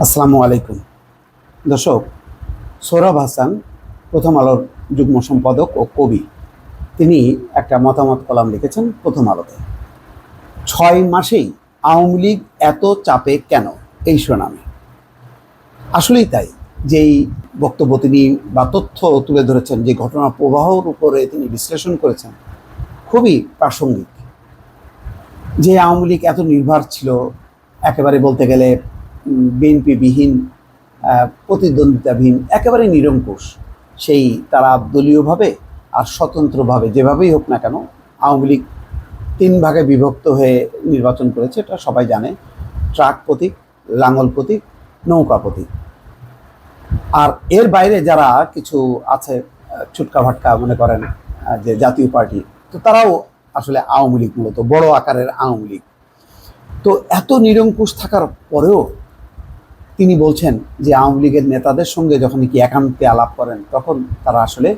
আসসালামু আলাইকুম দর্শক। সোহরাব হাসান প্রথম আলোর যুগ্ম সম্পাদক ও কবি, তিনি একটা মতামত কলাম লিখেছেন প্রথম আলোতে। 6 মাসেই আওয়ামী লীগ এত চাপে কেন, এই শিরোনামে। আসলেই তাই, যেই বক্তব্য তিনি বা তথ্য তুলে ধরেছেন, যে ঘটনা প্রবাহর উপরে তিনি বিশ্লেষণ করেছেন, খুবই প্রাসঙ্গিক। যে আওয়ামী লীগ এত নির্ভর ছিল, একেবারে বলতে গেলে বিএনপি বিহীন, প্রতিদ্বন্দ্বিতাবিহীন, একেবারে নিরঙ্কুশ, সেই তারা দলীয়ভাবে আর স্বতন্ত্রভাবে যেভাবেই হোক না কেন আওয়ামী লীগ 3 ভাগে বিভক্ত হয়ে নির্বাচন করেছে, এটা সবাই জানে। ট্রাক প্রতীক, লাঙ্গল প্রতীক, নৌকা প্রতীক। আর এর বাইরে যারা কিছু আছে, ছুটকা ভাটকা মনে করেন যে জাতীয় পার্টি, তো তারাও আসলে আওয়ামী লীগ, মূলত বড় আকারের আওয়ামী লীগ। তো এত নিরঙ্কুশ থাকার পরেও তিনি বলছেন যে আওয়ামী লীগের নেতাদের সঙ্গে যখন কি একান্তে আলাপ করেন, তখন তারা আসলে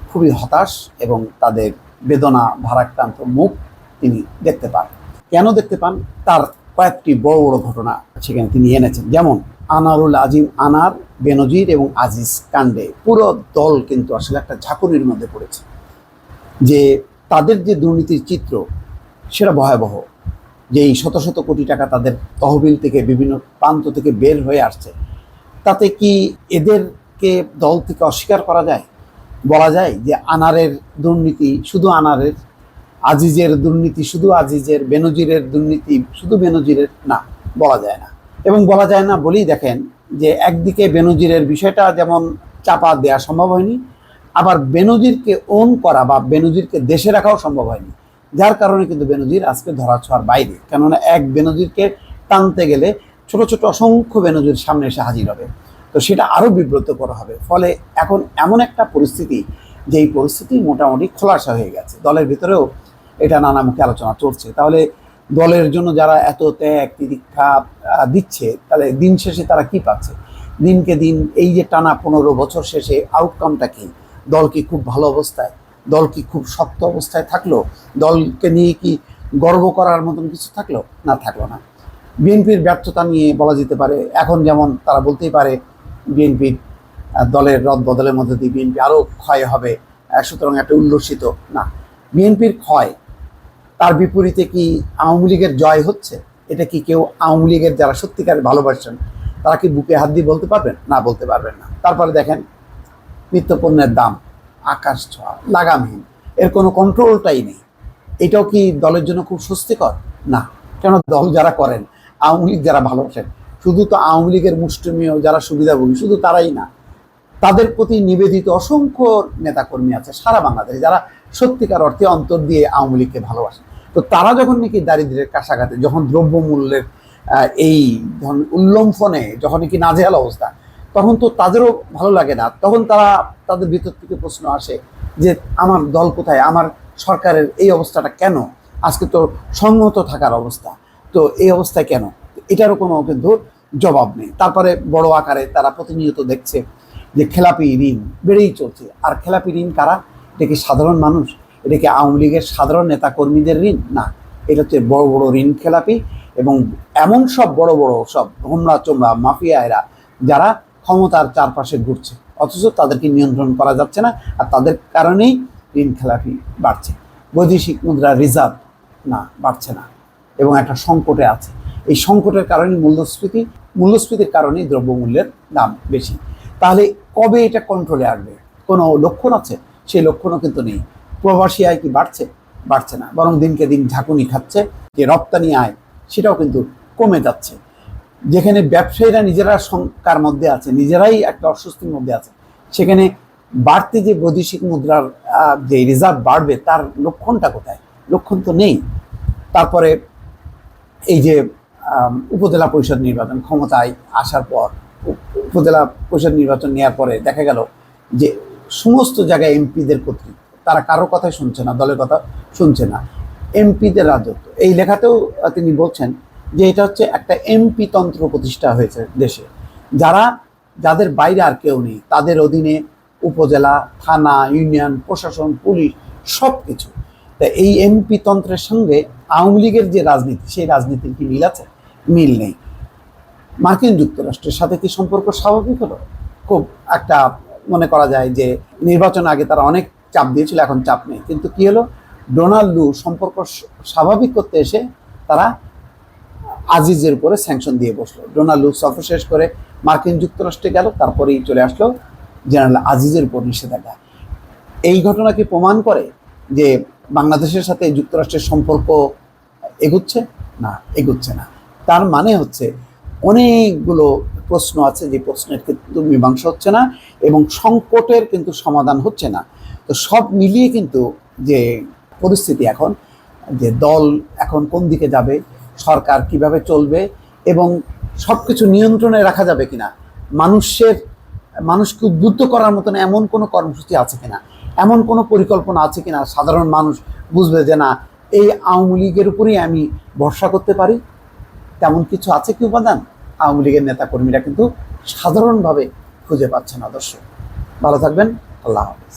খুবই হতাশ এবং তাদের বেদনা ভারাক্রান্ত মুখ তিনি দেখতে পান। কেন দেখতে পান, তার কয়েকটি বড় বড় ঘটনা সেখানে তিনি এনেছেন। যেমন আনারুল আজিম আনার, বেনজির এবং আজিজ কাণ্ডে পুরো দল কিন্তু আসলে একটা ঝাঁকুনির মধ্যে পড়েছে। যে তাদের যে দুর্নীতির চিত্র, সেটা ভয়াবহ। যে এই শত শত কোটি টাকা তাদের তহবিল থেকে বিভিন্ন প্রান্ত থেকে বের হয়ে আসছে, তাতে কি এদেরকে দল থেকে অস্বীকার করা যায়? বলা যায় যে আনারের দুর্নীতি শুধু আনারের, আজিজের দুর্নীতি শুধু আজিজের, বেনজিরের দুর্নীতি শুধু বেনজিরের? না, বলা যায় না। এবং বলা যায় না বলেই দেখেন যে একদিকে বেনজিরের বিষয়টা যেমন চাপা দেওয়া সম্ভব হয়নি, আবার বেনজিরকে ওন করা বা বেনজিরকে দেশে রাখাও সম্ভব হয়নি। যার কারণে কিন্তু বেনজির আজকে ধরাছোঁয়ার বাইরে। কেননা এক বেনজিরকে টানতে গেলে ছোট ছোট অসংখ্য বেনজির সামনে এসে হাজির হবে, তো সেটা আরও বিব্রতকর হবে। ফলে এখন এমন একটা পরিস্থিতি, যেই পরিস্থিতি মোটামুটি খোলাসা হয়ে গেছে। দলের ভিতরেও এটা নানামুখী আলোচনা চলছে। তাহলে দলের জন্য যারা এত ত্যাগ তিতিক্ষা দিচ্ছে, তাহলে দিন শেষে তারা কি পাচ্ছে? দিনকে দিন এই যে টানা 15 বছর শেষে আউটকামটা কি? দল কি খুব ভালো অবস্থায়? দল কি খুব শক্ত অবস্থায় থাকলো? দলকে নিয়ে কি গর্ব করার মতন কিছু থাকলো? না, থাকলো না। বিএনপির ব্যর্থতা নিয়ে বলা যেতে পারে, এখন যেমন তারা বলতেই পারে বিএনপির দলের রদ বদলের মধ্যে দিয়ে বিএনপি আরও ক্ষয় হবে, সুতরাং একটা উল্লসিত। না, বিএনপির ক্ষয়, তার বিপরীতে কি আওয়ামী লীগের জয় হচ্ছে? এটা কি কেউ আওয়ামী লীগের যারা সত্যিকার ভালোবাসেন, তারা কি বুকে হাত দিয়ে বলতে পারবেন? না, বলতে পারবেন না। তারপরে দেখেন নিত্যপণ্যের দাম আকাশ ছোঁয়া, লাগামহীন, এর কোনো কন্ট্রোলটাই নেই। এটাও কি দলের জন্য খুব স্বস্তিকর? না। কেন, দল যারা করেন, আওয়ামী লীগ যারা ভালোবাসেন, শুধু তো আওয়ামী লীগের মুষ্টিমেয় যারা সুবিধাভোগী শুধু তারাই না, তাদের প্রতি নিবেদিত অসংখ্য নেতাকর্মী আছে সারা বাংলাদেশে, যারা সত্যিকার অর্থে অন্তর দিয়ে আওয়ামী লীগকে ভালোবাসে। তো তারা যখন নাকি দারিদ্র্যের কাছাকাছি, যখন দ্রব্যমূল্যের এই ধরুন উল্লম্ফনে, যখন নাকি নাজেহাল অবস্থা, তখন তো তাদেরও ভালো লাগে না। তখন তাদের ভিতর থেকে প্রশ্ন আসে যে আমার দল কোথায়, আমার সরকারের এই অবস্থাটা কেন? আজকে তো সংহত থাকার অবস্থা, তো এই অবস্থায় কেন? এটারও কোনো কিন্তু জবাব নেই। তারপরে বড় আকারে তারা প্রতিনিয়ত দেখছে যে খেলাপি ঋণ বেড়েই চলছে। আর খেলাপি ঋণ কারা? এটা কি সাধারণ মানুষ? এটা কি আওয়ামী লীগের সাধারণ নেতা কর্মীদের ঋণ? না, এটা হচ্ছে বড় বড় ঋণ খেলাপি এবং এমন সব বড় বড় সব হোমরা চোমরা মাফিয়ারা, যারা ক্ষমতার চারপাশে ঘুরছে, অথচ তাদেরকে নিয়ন্ত্রণ করা যাচ্ছে না। আর তাদের কারণেই ঋণ খেলাপি বাড়ছে। বৈদেশিক মুদ্রা রিজার্ভ না, বাড়ছে না, এবং একটা সংকটে আছে। এই সংকটের কারণে মূল্যস্ফীতির কারণেই দ্রব্যমূল্যের দাম বেশি। তাহলে কবে এটা কন্ট্রোলে আসবে? কোনো লক্ষণ আছে? সেই লক্ষণও কিন্তু নেই। প্রবাসী আয় কি বাড়ছে? বাড়ছে না, বরং দিনকে দিন ঝাঁকুনি খাচ্ছে। যে রপ্তানি আয়, সেটাও কিন্তু কমে যাচ্ছে। যেখানে ব্যবসায়ীরা নিজেরা শঙ্কার মধ্যে আছে, নিজেরাই একটা অস্বস্তির মধ্যে আছে, সেখানে বাড়তি যে বৈদেশিক মুদ্রার যে রিজার্ভ বাড়বে, তার লক্ষণটা কোথায়? লক্ষণ তো নেই। তারপরে এই যে উপজেলা পরিষদ নির্বাচন ক্ষমতায় আসার পর, উপজেলা পরিষদ নির্বাচন নেওয়ার পরে দেখা গেল যে সমস্ত জায়গায় এমপিদের কর্তৃত্ব, তারা কারো কথাই শুনছে না, দলের কথা শুনছে না। এমপিদের রাজত্ব, এই লেখাতেও তিনি বলছেন যে এটা হচ্ছে একটা এমপি তন্ত্র প্রতিষ্ঠা হয়েছে দেশে। যাদের বাইরে আর কেউ নেই, তাদের অধীনে উপজেলা, থানা, ইউনিয়ন, প্রশাসন, পুলিশ, সব কিছু। তা এই এমপি তন্ত্রের সঙ্গে আওয়ামী লীগের যে রাজনীতি, সেই রাজনীতির কি মিল আছে? মিল নেই। মার্কিন যুক্তরাষ্ট্রের সাথে কি সম্পর্ক স্বাভাবিক হলো? খুব একটা মনে করা যায় যে নির্বাচন আগে তারা অনেক চাপ দিয়েছিল, এখন চাপ নেই, কিন্তু কি হলো, ডোনাল্ড লু সম্পর্ক স্বাভাবিক করতে এসে তারা আজিজের উপরে স্যাংশন দিয়ে বসলো। ডোনাল্ড লু সফর শেষ করে মার্কিন যুক্তরাষ্ট্রে গেল, তারপরেই চলে আসলো জেনারেল আজিজের উপর নিষেধাজ্ঞা। এই ঘটনা কি প্রমাণ করে যে বাংলাদেশের সাথে যুক্তরাষ্ট্রের সম্পর্ক এগুচ্ছে? না, এগুচ্ছে না। তার মানে হচ্ছে অনেকগুলো প্রশ্ন আছে, যে প্রশ্নের কিন্তু মীমাংসা হচ্ছে না এবং সংকটের কিন্তু সমাধান হচ্ছে না। তো সব মিলিয়ে কিন্তু যে পরিস্থিতি এখন, যে দল এখন কোন দিকে যাবে, সরকার কিভাবে চলবে এবং সব কিছু নিয়ন্ত্রণে রাখা যাবে কিনা, মানুষকে উদ্বুদ্ধ করার মতন এমন কোনো কর্মসূচি আছে কিনা, এমন কোনো পরিকল্পনা আছে কিনা সাধারণ মানুষ বুঝবে যে না, এই আওয়ামী লীগের উপরেই আমি ভরসা করতে পারি, তেমন কিছু আছে কি উপাদান? আওয়ামী লীগের নেতাকর্মীরা কিন্তু সাধারণভাবে খুঁজে পাচ্ছে না। দর্শক, ভালো থাকবেন। আল্লাহ হাফেজ।